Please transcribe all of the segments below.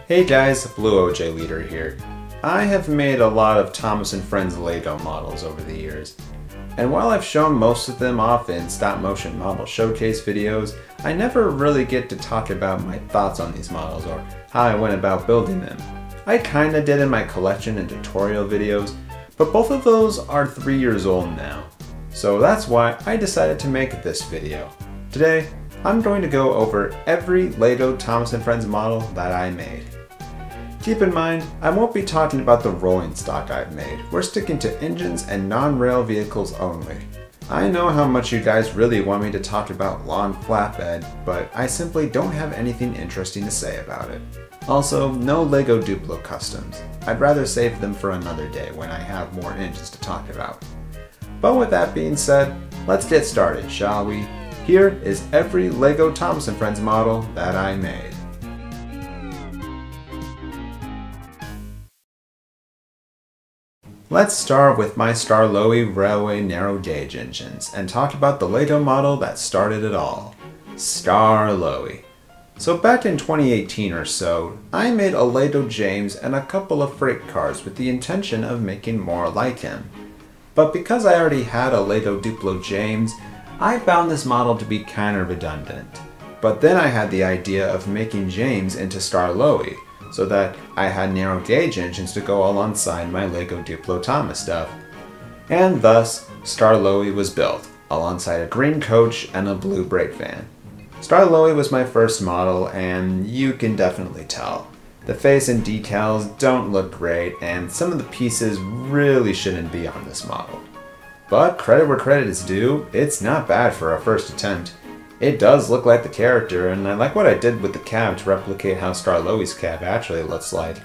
Hey guys, BlueOJ Leader here. I have made a lot of Thomas & Friends Lego models over the years, and while I've shown most of them off in stop motion model showcase videos, I never really get to talk about my thoughts on these models or how I went about building them. I kinda did in my collection and tutorial videos, but both of those are 3 years old now. So that's why I decided to make this video. Today, I'm going to go over every Lego Thomas & Friends model that I made. Keep in mind, I won't be talking about the rolling stock I've made. We're sticking to engines and non-rail vehicles only. I know how much you guys really want me to talk about lawn flatbed, but I simply don't have anything interesting to say about it. Also, no Lego Duplo customs. I'd rather save them for another day when I have more engines to talk about. But with that being said, let's get started, shall we? Here is every Lego Thomas & Friends model that I made. Let's start with my Starlowy Railway narrow gauge engines and talk about the Lego model that started it all, Starlowy. So back in 2018 or so, I made a Lego James and a couple of freight cars with the intention of making more like him. But because I already had a Lego Duplo James, I found this model to be kind of redundant. But then I had the idea of making James into Starlowy, so that I had narrow gauge engines to go alongside my Lego Duplo Thomas stuff. And thus, Starlowy was built, alongside a green coach and a blue brake van. Starlowy was my first model, and you can definitely tell. The face and decals don't look great, and some of the pieces really shouldn't be on this model. But credit where credit is due, it's not bad for a first attempt. It does look like the character, and I like what I did with the cab to replicate how Starlowy's cab actually looks like.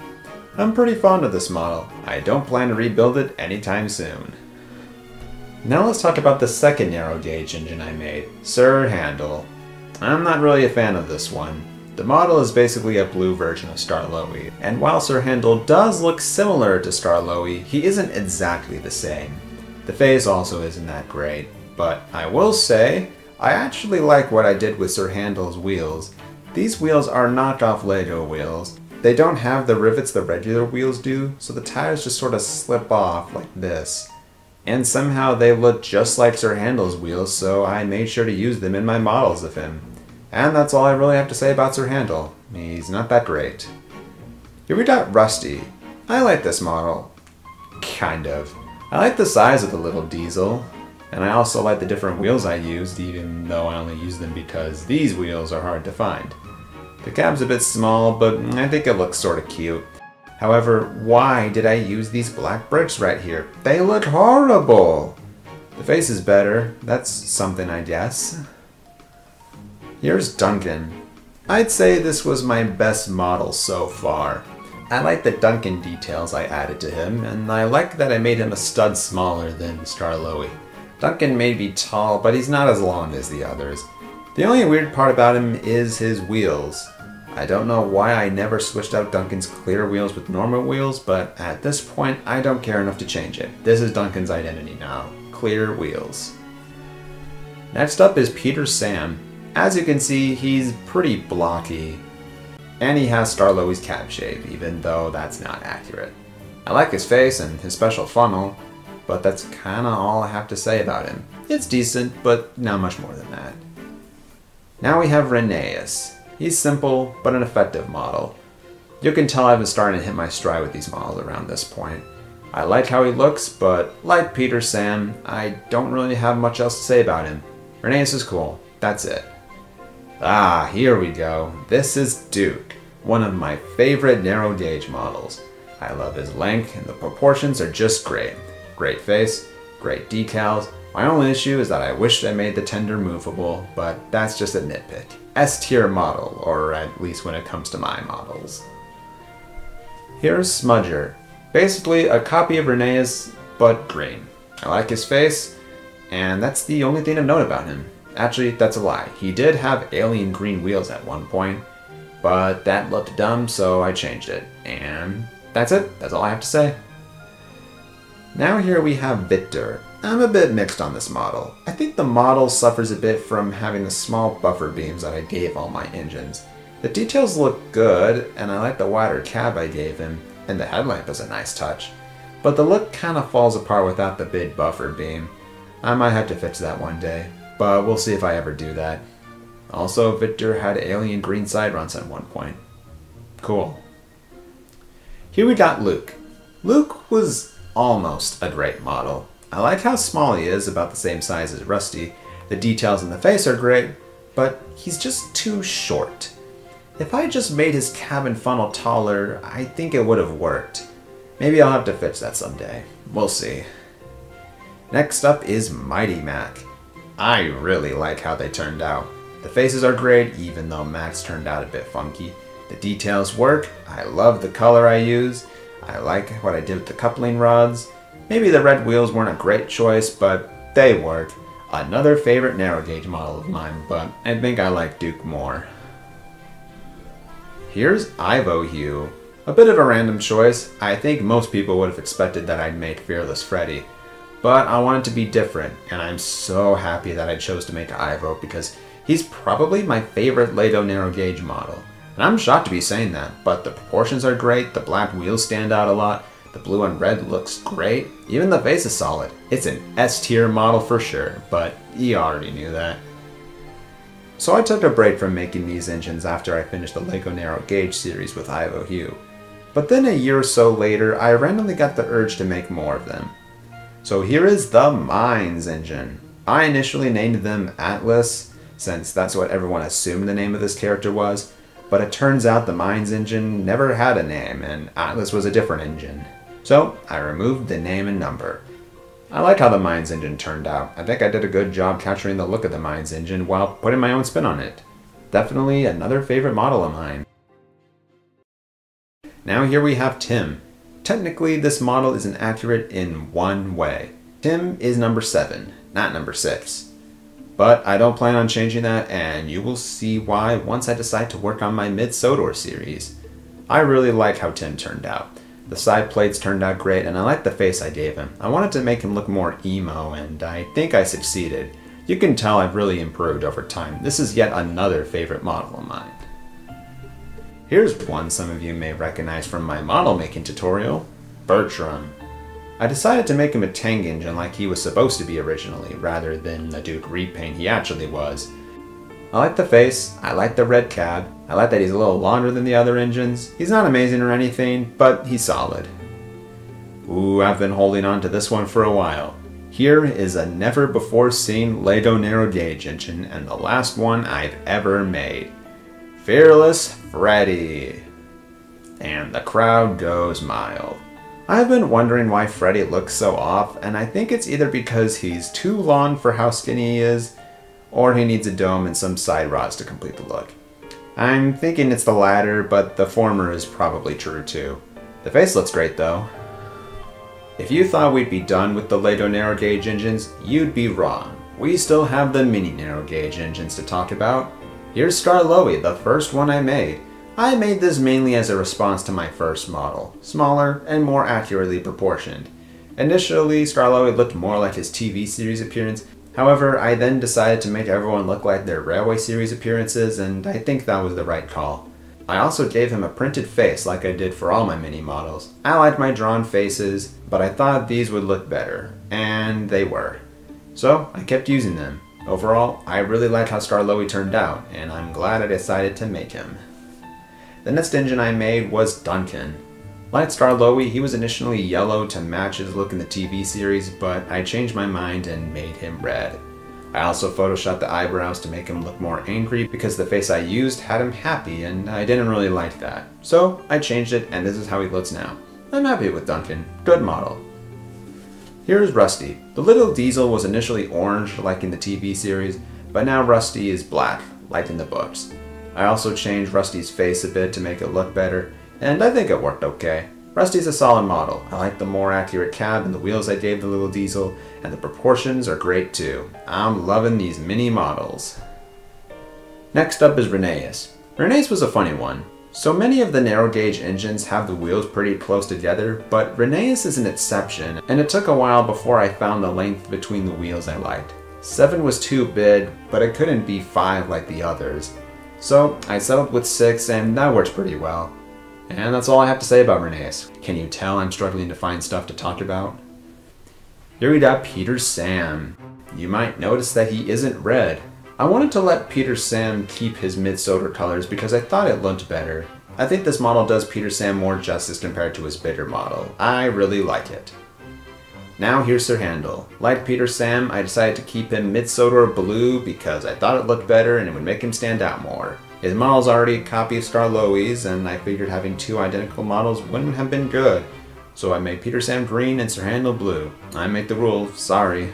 I'm pretty fond of this model. I don't plan to rebuild it anytime soon. Now let's talk about the second narrow gauge engine I made, Sir Handel. I'm not really a fan of this one. The model is basically a blue version of Starlowy, and while Sir Handel does look similar to Starlowy, he isn't exactly the same. The face also isn't that great, but I will say, I actually like what I did with Sir Handel's wheels. These wheels are knockoff Lego wheels. They don't have the rivets the regular wheels do, so the tires just sort of slip off like this. And somehow they look just like Sir Handel's wheels, so I made sure to use them in my models of him. And that's all I really have to say about Sir Handel. He's not that great. Here we got Rusty. I like this model. Kind of. I like the size of the little diesel. And I also like the different wheels I used, even though I only use them because these wheels are hard to find. The cab's a bit small, but I think it looks sorta cute. However, why did I use these black bricks right here? They look horrible! The face is better. That's something, I guess. Here's Duncan. I'd say this was my best model so far. I like the Duncan details I added to him, and I like that I made him a stud smaller than Starlowy. Duncan may be tall, but he's not as long as the others. The only weird part about him is his wheels. I don't know why I never switched out Duncan's clear wheels with normal wheels, but at this point I don't care enough to change it. This is Duncan's identity now. Clear wheels. Next up is Peter Sam. As you can see, he's pretty blocky. And he has Starlowy's cab shape, even though that's not accurate. I like his face and his special funnel, but that's kinda all I have to say about him. It's decent, but not much more than that. Now we have Rheneas. He's simple, but an effective model. You can tell I've been starting to hit my stride with these models around this point. I like how he looks, but like Peter Sam, I don't really have much else to say about him. Rheneas is cool, that's it. Ah, here we go. This is Duke, one of my favorite narrow gauge models. I love his length, and the proportions are just great. Great face, great decals. My only issue is that I wished I made the tender movable, but that's just a nitpick. S-tier model, or at least when it comes to my models. Here's Smudger. Basically a copy of Rheneas, but green. I like his face, and that's the only thing of note about him. Actually, that's a lie. He did have alien green wheels at one point, but that looked dumb, so I changed it. And that's it. That's all I have to say. Now here we have Victor. I'm a bit mixed on this model. I think the model suffers a bit from having the small buffer beams that I gave all my engines. The details look good, and I like the wider cab I gave him, and the headlamp is a nice touch. But the look kinda falls apart without the big buffer beam. I might have to fix that one day, but we'll see if I ever do that. Also, Victor had alien green side runs at one point. Cool. Here we got Luke. Luke was almost a great model. I like how small he is, about the same size as Rusty. The details in the face are great, but he's just too short. If I just made his cabin funnel taller, I think it would have worked. Maybe I'll have to fix that someday. We'll see. Next up is Mighty Mac. I really like how they turned out. The faces are great, even though Mac's turned out a bit funky. The details work. I love the color I use. I like what I did with the coupling rods. Maybe the red wheels weren't a great choice, but they work. Another favorite narrow gauge model of mine, but I think I like Duke more. Here's Ivo Hue. A bit of a random choice. I think most people would have expected that I'd make Fearless Freddy. But I wanted to be different, and I'm so happy that I chose to make Ivo because he's probably my favorite Lato narrow gauge model. And I'm shocked to be saying that, but the proportions are great, the black wheels stand out a lot, the blue and red looks great, even the face is solid. It's an S-tier model for sure, but you already knew that. So I took a break from making these engines after I finished the LEGO Narrow Gauge series with Ivo Hue. But then a year or so later, I randomly got the urge to make more of them. So here is the Mines engine. I initially named them Atlas, since that's what everyone assumed the name of this character was, but it turns out the Mines engine never had a name, and Atlas was a different engine. So I removed the name and number. I like how the Mines engine turned out. I think I did a good job capturing the look of the Mines engine while putting my own spin on it. Definitely another favorite model of mine. Now here we have Tim. Technically, this model is inaccurate in one way. Tim is number 7, not number 6. But I don't plan on changing that, and you will see why once I decide to work on my Mid-Sodor series. I really like how Tim turned out. The side plates turned out great, and I like the face I gave him. I wanted to make him look more emo, and I think I succeeded. You can tell I've really improved over time. This is yet another favorite model of mine. Here's one some of you may recognize from my model making tutorial, Bertram. I decided to make him a tank engine like he was supposed to be originally, rather than the Duke repaint he actually was. I like the face, I like the red cab, I like that he's a little longer than the other engines. He's not amazing or anything, but he's solid. Ooh, I've been holding on to this one for a while. Here is a never before seen LEGO narrow gauge engine, and the last one I've ever made. Fearless Freddy. And the crowd goes mild. I've been wondering why Freddy looks so off, and I think it's either because he's too long for how skinny he is, or he needs a dome and some side rods to complete the look. I'm thinking it's the latter, but the former is probably true too. The face looks great though. If you thought we'd be done with the LEGO narrow gauge engines, you'd be wrong. We still have the mini narrow gauge engines to talk about. Here's Starlowy, the first one I made. I made this mainly as a response to my first model, smaller and more accurately proportioned. Initially, Starlowy looked more like his TV series appearance. However, I then decided to make everyone look like their Railway series appearances, and I think that was the right call. I also gave him a printed face like I did for all my mini models. I like my drawn faces, but I thought these would look better, and they were. So I kept using them. Overall, I really like how Starlowy turned out, and I'm glad I decided to make him. The next engine I made was Duncan. Like Starlowy, he was initially yellow to match his look in the TV series, but I changed my mind and made him red. I also photoshopped the eyebrows to make him look more angry because the face I used had him happy and I didn't really like that. So I changed it and this is how he looks now. I'm happy with Duncan. Good model. Here's Rusty. The little diesel was initially orange like in the TV series, but now Rusty is black, like in the books. I also changed Rusty's face a bit to make it look better, and I think it worked okay. Rusty's a solid model. I like the more accurate cab and the wheels I gave the little diesel, and the proportions are great too. I'm loving these mini models. Next up is Rheneas. Rheneas was a funny one. So many of the narrow gauge engines have the wheels pretty close together, but Rheneas is an exception, and it took a while before I found the length between the wheels I liked. 7 was too big, but it couldn't be 5 like the others. So I settled with 6 and that works pretty well. And that's all I have to say about Renee's. Can you tell I'm struggling to find stuff to talk about? Here we got Peter Sam. You might notice that he isn't red. I wanted to let Peter Sam keep his mid-soda colors because I thought it looked better. I think this model does Peter Sam more justice compared to his bigger model. I really like it. Now here's Sir Handel. Like Peter Sam, I decided to keep him mid-soda or blue because I thought it looked better and it would make him stand out more. His model's already a copy of Star Lowy's, and I figured having 2 identical models wouldn't have been good. So I made Peter Sam green and Sir Handel blue. I make the rule, sorry.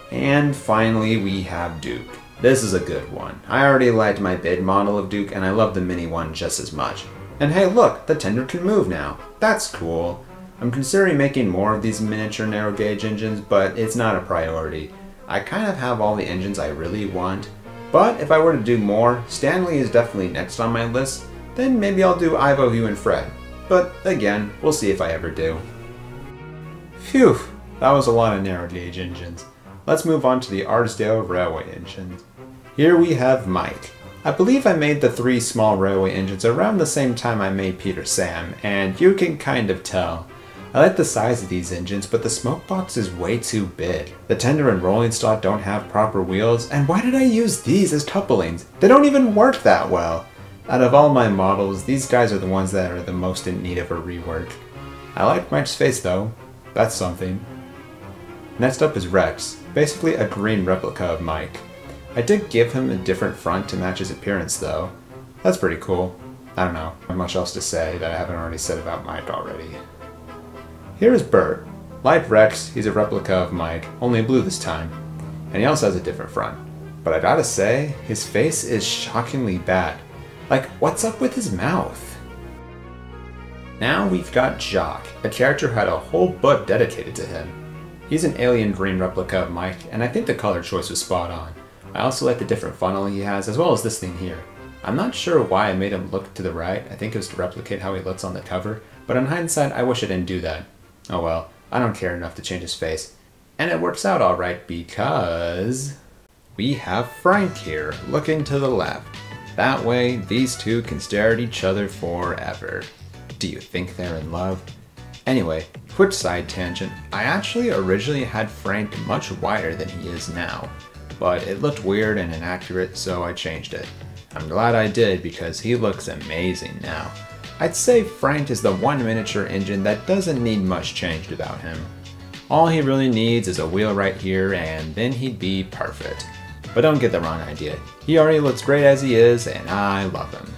And finally we have Duke. This is a good one. I already liked my big model of Duke and I love the mini one just as much. And hey look, the tender can move now. That's cool. I'm considering making more of these miniature narrow gauge engines, but it's not a priority. I kind of have all the engines I really want. But if I were to do more, Stanley is definitely next on my list, then maybe I'll do Ivo, Hugh, and Fred. But again, we'll see if I ever do. Phew, that was a lot of narrow gauge engines. Let's move on to the Ardsdale Railway engines. Here we have Mike. I believe I made the 3 small railway engines around the same time I made Peter Sam, and you can kind of tell. I like the size of these engines, but the smoke box is way too big. The tender and rolling stock don't have proper wheels, and why did I use these as couplings? They don't even work that well. Out of all my models, these guys are the ones that are the most in need of a rework. I like Mike's face though. That's something. Next up is Rex, basically a green replica of Mike. I did give him a different front to match his appearance though. That's pretty cool. I don't know, not much else to say that I haven't already said about Mike already. Here is Bert. Like Rex, he's a replica of Mike, only blue this time. And he also has a different front. But I gotta say, his face is shockingly bad. Like, what's up with his mouth? Now we've got Jock, a character who had a whole book dedicated to him. He's an alien green replica of Mike, and I think the color choice was spot on. I also like the different funnel he has, as well as this thing here. I'm not sure why I made him look to the right. I think it was to replicate how he looks on the cover, but in hindsight, I wish I didn't do that. Oh well, I don't care enough to change his face. And it works out alright because we have Frank here, looking to the left. That way, these two can stare at each other forever. Do you think they're in love? Anyway, quick side tangent, I actually originally had Frank much wider than he is now, but it looked weird and inaccurate, so I changed it. I'm glad I did because he looks amazing now. I'd say Frank is the one miniature engine that doesn't need much changed about him. All he really needs is a wheel right here and then he'd be perfect. But don't get the wrong idea. He already looks great as he is and I love him.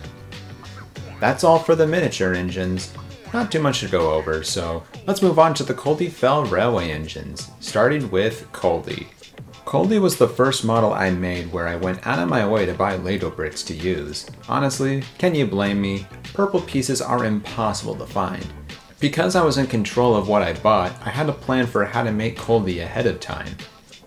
That's all for the miniature engines. Not too much to go over, so let's move on to the Coldy Fell Railway engines, starting with Coldy. Coldy was the first model I made where I went out of my way to buy Lego bricks to use. Honestly, can you blame me? Purple pieces are impossible to find. Because I was in control of what I bought, I had a plan for how to make Coldy ahead of time.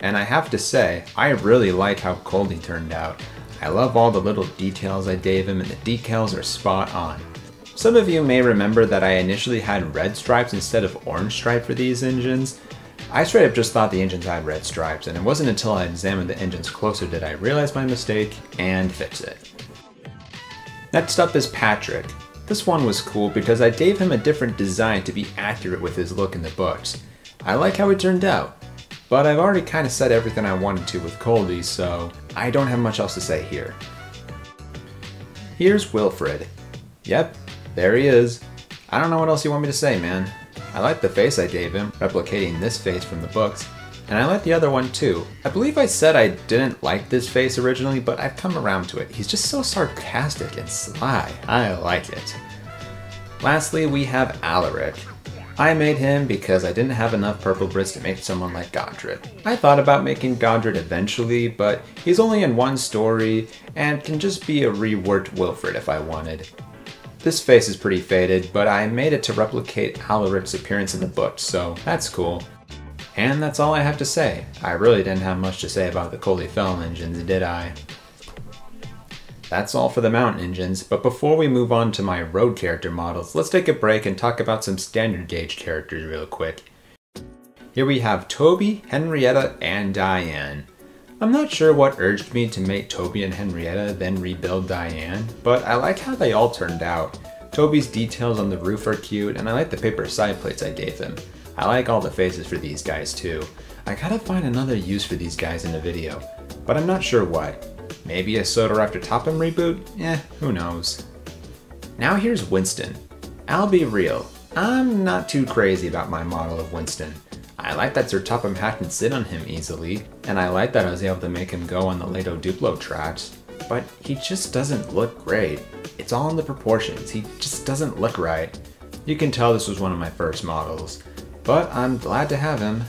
And I have to say, I really like how Coldy turned out. I love all the little details I gave him and the decals are spot on. Some of you may remember that I initially had red stripes instead of orange stripe for these engines. I straight up just thought the engines had red stripes, and it wasn't until I examined the engines closer did I realize my mistake and fix it. Next up is Patrick. This one was cool because I gave him a different design to be accurate with his look in the books. I like how it turned out, but I've already kind of said everything I wanted to with Coldy, so I don't have much else to say here. Here's Wilfred. Yep, there he is. I don't know what else you want me to say, man. I like the face I gave him, replicating this face from the books, and I like the other one too. I believe I said I didn't like this face originally, but I've come around to it. He's just so sarcastic and sly. I like it. Lastly, we have Alaric. I made him because I didn't have enough purple Brits to make someone like Godred. I thought about making Godred eventually, but he's only in one story and can just be a reworked Wilfred if I wanted. This face is pretty faded, but I made it to replicate Alaric's appearance in the book, so that's cool. And that's all I have to say. I really didn't have much to say about the Coldy Fell engines, did I? That's all for the mountain engines, but before we move on to my road character models, let's take a break and talk about some standard gauge characters real quick. Here we have Toby, Henrietta, and Diane. I'm not sure what urged me to make Toby and Henrietta then rebuild Diane, but I like how they all turned out. Toby's details on the roof are cute, and I like the paper side plates I gave him. I like all the faces for these guys too. I gotta find another use for these guys in a video, but I'm not sure what. Maybe a Soda After Topham reboot? Who knows. Now here's Winston. I'll be real, I'm not too crazy about my model of Winston. I like that Sir Topham Hatt can sit on him easily, and I like that I was able to make him go on the Lato Duplo tracks, but he just doesn't look great. It's all in the proportions, he just doesn't look right. You can tell this was one of my first models, but I'm glad to have him.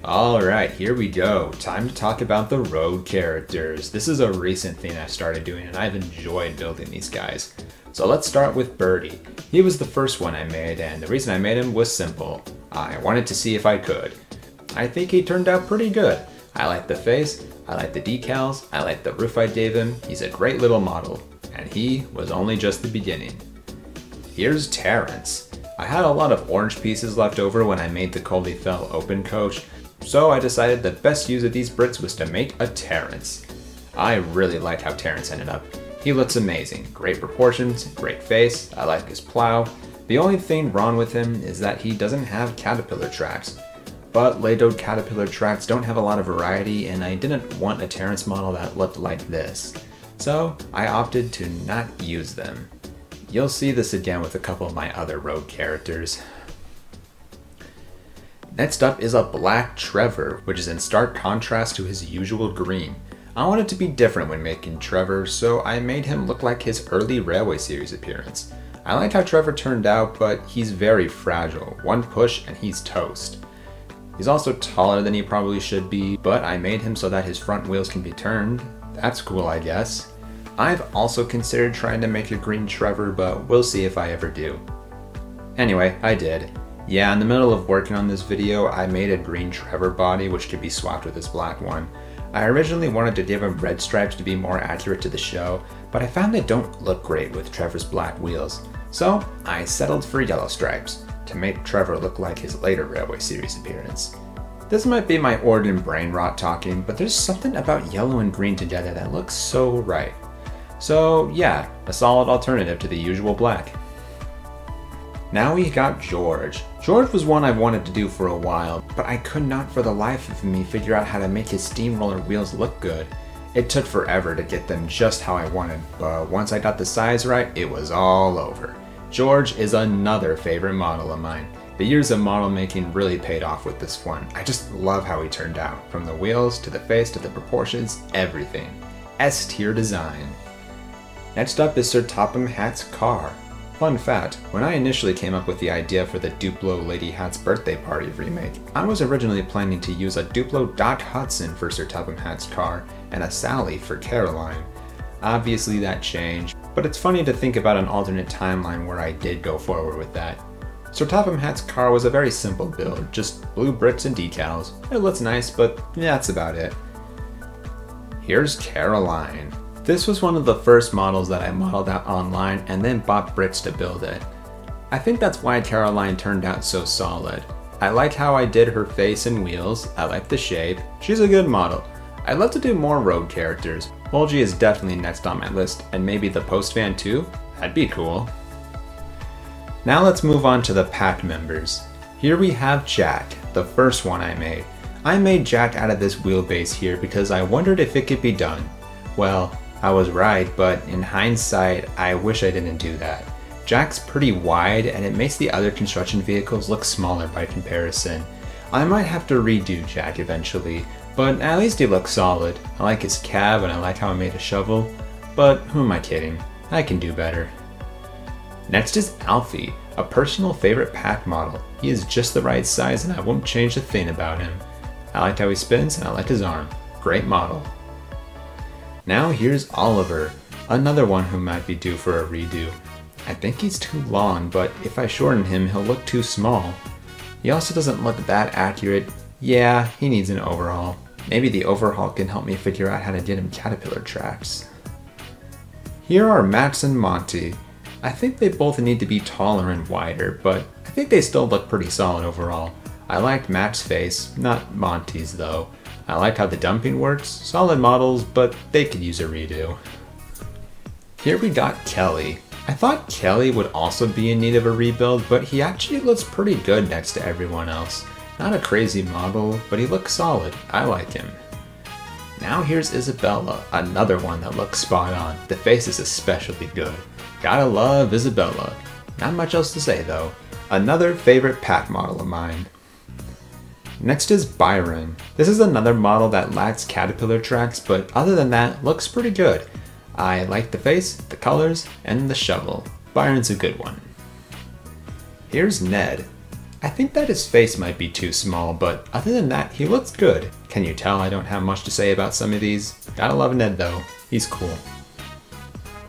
Alright, here we go. Time to talk about the road characters. This is a recent thing I started doing and I've enjoyed building these guys. So let's start with Birdie. He was the first one I made, and the reason I made him was simple. I wanted to see if I could. I think he turned out pretty good. I like the face, I like the decals, I like the roof I gave him. He's a great little model, and he was only just the beginning. Here's Terrence. I had a lot of orange pieces left over when I made the Colby Fell Open coach, so I decided the best use of these Brits was to make a Terrence. I really liked how Terrence ended up. He looks amazing, great proportions, great face, I like his plow. The only thing wrong with him is that he doesn't have caterpillar tracks. But Lato caterpillar tracks don't have a lot of variety, and I didn't want a Terrence model that looked like this. So I opted to not use them. You'll see this again with a couple of my other road characters. Next up is a black Trevor, which is in stark contrast to his usual green. I wanted to be different when making Trevor, so I made him look like his early Railway Series appearance. I like how Trevor turned out, but he's very fragile. One push and he's toast. He's also taller than he probably should be, but I made him so that his front wheels can be turned. That's cool, I guess. I've also considered trying to make a green Trevor, but we'll see if I ever do. Anyway, I did. Yeah, in the middle of working on this video, I made a green Trevor body which could be swapped with this black one. I originally wanted to give him red stripes to be more accurate to the show, but I found they don't look great with Trevor's black wheels. So I settled for yellow stripes, to make Trevor look like his later Railway Series appearance. This might be my Oregon brain rot talking, but there's something about yellow and green together that looks so right. So yeah, a solid alternative to the usual black. Now we got George. George was one I've wanted to do for a while, but I could not for the life of me figure out how to make his steamroller wheels look good. It took forever to get them just how I wanted, but once I got the size right, it was all over. George is another favorite model of mine. The years of model making really paid off with this one. I just love how he turned out. From the wheels, to the face, to the proportions, everything. S-tier design. Next up is Sir Topham Hatt's car. Fun fact, when I initially came up with the idea for the Duplo Lady Hatt's Birthday Party remake, I was originally planning to use a Duplo Doc Hudson for Sir Topham Hatt's car and a Sally for Caroline. Obviously that changed, but it's funny to think about an alternate timeline where I did go forward with that. Sir Topham Hatt's car was a very simple build, just blue bricks and decals. It looks nice, but that's about it. Here's Caroline. This was one of the first models that I modeled out online and then bought bricks to build it. I think that's why Caroline turned out so solid. I like how I did her face and wheels, I like the shape, she's a good model. I'd love to do more road characters. BlueOJ is definitely next on my list, and maybe the Post Van too? That'd be cool. Now let's move on to the pack members. Here we have Jack, the first one I made. I made Jack out of this wheelbase here because I wondered if it could be done. Well, I was right, but in hindsight, I wish I didn't do that. Jack's pretty wide and it makes the other construction vehicles look smaller by comparison. I might have to redo Jack eventually, but at least he looks solid. I like his cab and I like how I made a shovel, but who am I kidding? I can do better. Next is Alfie, a personal favorite pack model. He is just the right size and I won't change a thing about him. I liked how he spins and I like his arm. Great model. Now here's Oliver, another one who might be due for a redo. I think he's too long, but if I shorten him, he'll look too small. He also doesn't look that accurate. Yeah, he needs an overhaul. Maybe the overhaul can help me figure out how to get him caterpillar tracks. Here are Max and Monty. I think they both need to be taller and wider, but I think they still look pretty solid overall. I liked Max's face, not Monty's though. I like how the dumping works, solid models, but they could use a redo. Here we got Kelly. I thought Kelly would also be in need of a rebuild, but he actually looks pretty good next to everyone else. Not a crazy model, but he looks solid. I like him. Now here's Isabella, another one that looks spot on. The face is especially good. Gotta love Isabella. Not much else to say though. Another favorite pack model of mine. Next is Byron. This is another model that lacks caterpillar tracks, but other than that, looks pretty good. I like the face, the colors, and the shovel. Byron's a good one. Here's Ned. I think that his face might be too small, but other than that, he looks good. Can you tell I don't have much to say about some of these? Gotta love Ned though. He's cool.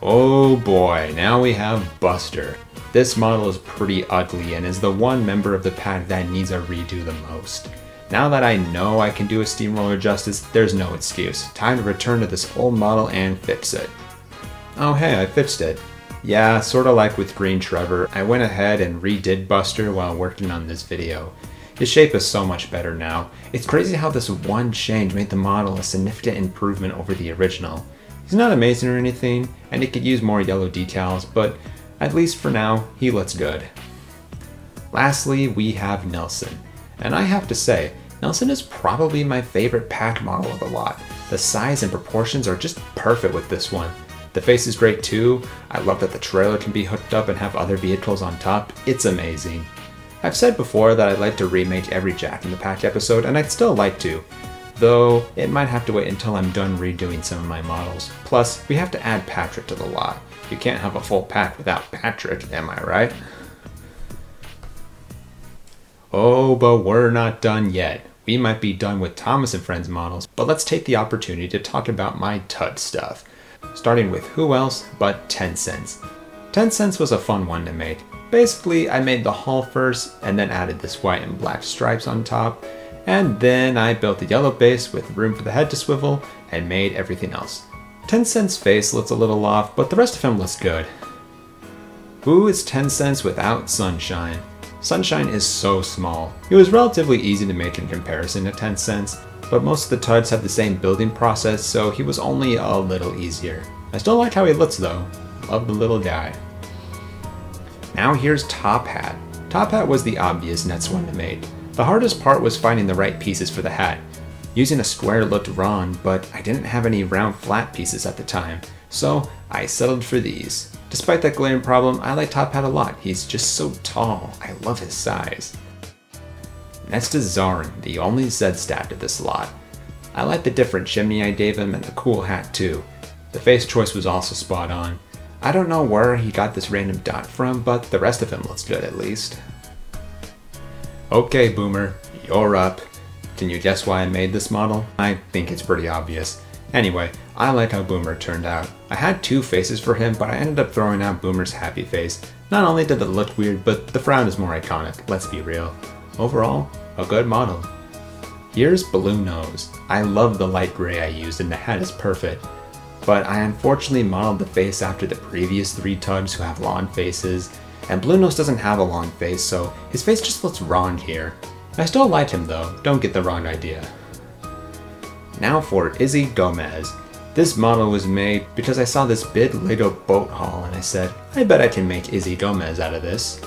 Oh boy, now we have Buster. This model is pretty ugly and is the one member of the pack that needs a redo the most. Now that I know I can do a steamroller justice, there's no excuse. Time to return to this old model and fix it. Oh hey, I fixed it. Yeah, sorta like with Green Trevor, I went ahead and redid Buster while working on this video. His shape is so much better now. It's crazy how this one change made the model a significant improvement over the original. He's not amazing or anything, and he could use more yellow decals, but at least for now, he looks good. Lastly, we have Nelson. And I have to say, Nelson is probably my favorite pack model of the lot. The size and proportions are just perfect with this one. The face is great too. I love that the trailer can be hooked up and have other vehicles on top. It's amazing. I've said before that I'd like to remake every Jack in the Pack episode, and I'd still like to. Though, it might have to wait until I'm done redoing some of my models. Plus, we have to add Patrick to the lot. You can't have a full pack without Patrick, am I right? Oh, but we're not done yet. We might be done with Thomas and Friends models, but let's take the opportunity to talk about my TUD stuff. Starting with who else but 10 Cents. 10 Cents was a fun one to make. Basically, I made the hull first and then added this white and black stripes on top, and then I built the yellow base with room for the head to swivel and made everything else. 10 Cent's face looks a little off, but the rest of him looks good. Who is 10 Cents without Sunshine? Sunshine is so small. It was relatively easy to make in comparison to 10 Cents, but most of the TUDs have the same building process, so he was only a little easier. I still like how he looks though. Love the little guy. Now here's Top Hat. Top Hat was the obvious next one to make. The hardest part was finding the right pieces for the hat. Using a square looked wrong, but I didn't have any round flat pieces at the time, so I settled for these. Despite that glaring problem, I like Top Hat a lot. He's just so tall. I love his size. Next is Zarin, the only Zed stat of this lot. I like the different chimney I gave him and the cool hat too. The face choice was also spot on. I don't know where he got this random dot from, but the rest of him looks good at least. Okay Boomer, you're up. Can you guess why I made this model? I think it's pretty obvious. Anyway, I like how Boomer turned out. I had two faces for him, but I ended up throwing out Boomer's happy face. Not only did it look weird, but the frown is more iconic, let's be real. Overall, a good model. Here's Blue Nose. I love the light gray I used and the hat is perfect. But I unfortunately modeled the face after the previous three TUDs who have long faces, and Blue Nose doesn't have a long face, so his face just looks wrong here. I still like him though, don't get the wrong idea. Now for Izzy Gomez. This model was made because I saw this big Lego boat haul and I said, I bet I can make Izzy Gomez out of this.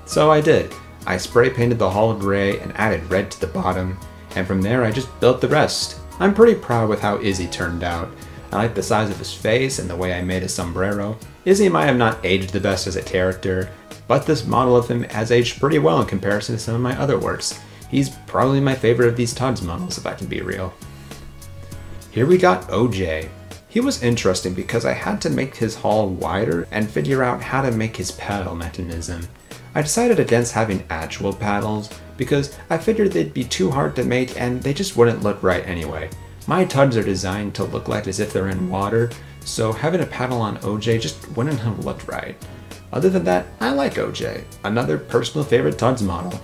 So I did. I spray painted the hull gray and added red to the bottom, and from there I just built the rest. I'm pretty proud with how Izzy turned out. I like the size of his face and the way I made his sombrero. Izzy might have not aged the best as a character, but this model of him has aged pretty well in comparison to some of my other works. He's probably my favorite of these TUDs models if I can be real. Here we got OJ. He was interesting because I had to make his hull wider and figure out how to make his paddle mechanism. I decided against having actual paddles because I figured they'd be too hard to make and they just wouldn't look right anyway. My TUDs are designed to look like as if they're in water, so having a paddle on OJ just wouldn't have looked right. Other than that, I like OJ, another personal favorite TUDs model.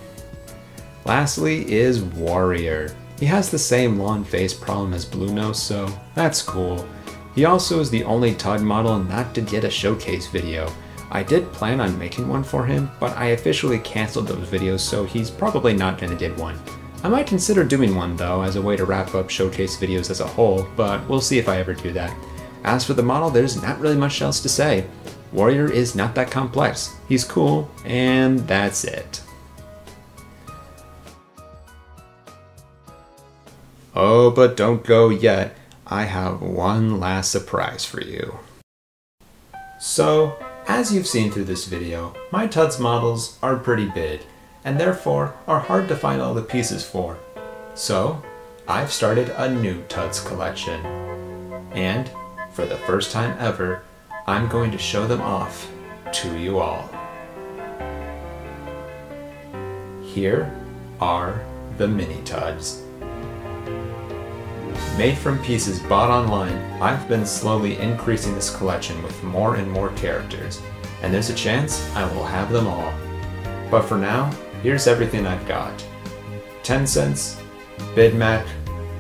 Lastly is Warrior. He has the same long face problem as Blue Nose, so that's cool. He also is the only TUD model not to get a showcase video. I did plan on making one for him, but I officially canceled those videos, so he's probably not gonna get one. I might consider doing one though, as a way to wrap up showcase videos as a whole, but we'll see if I ever do that. As for the model, there's not really much else to say. Warrior is not that complex. He's cool, and that's it. Oh, but don't go yet. I have one last surprise for you. So, as you've seen through this video, my Tuds models are pretty big, and therefore are hard to find all the pieces for. So, I've started a new Tuds collection. And, for the first time ever, I'm going to show them off to you all. Here are the Mini Tuds. Made from pieces bought online, I've been slowly increasing this collection with more and more characters, and there's a chance I will have them all. But for now, here's everything I've got. Tencents, Bidmac,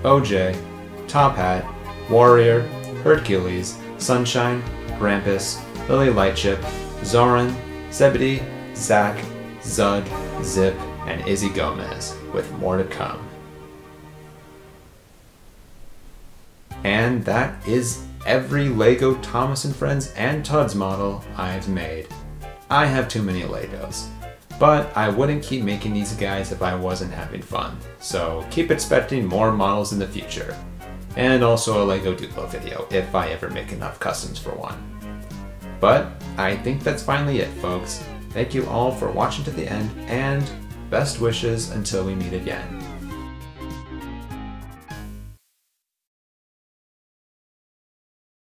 OJ, Top Hat, Warrior, Hercules, Sunshine, Grampus, Lily Lightship, Zoran, Zebedee, Zack, Zug, Zip, and Izzy Gomez, with more to come. And that is every LEGO Thomas & Friends and Tuds model I've made. I have too many Legos, but I wouldn't keep making these guys if I wasn't having fun, so keep expecting more models in the future. And also a LEGO Duplo video, if I ever make enough customs for one. But I think that's finally it, folks. Thank you all for watching to the end, and best wishes until we meet again.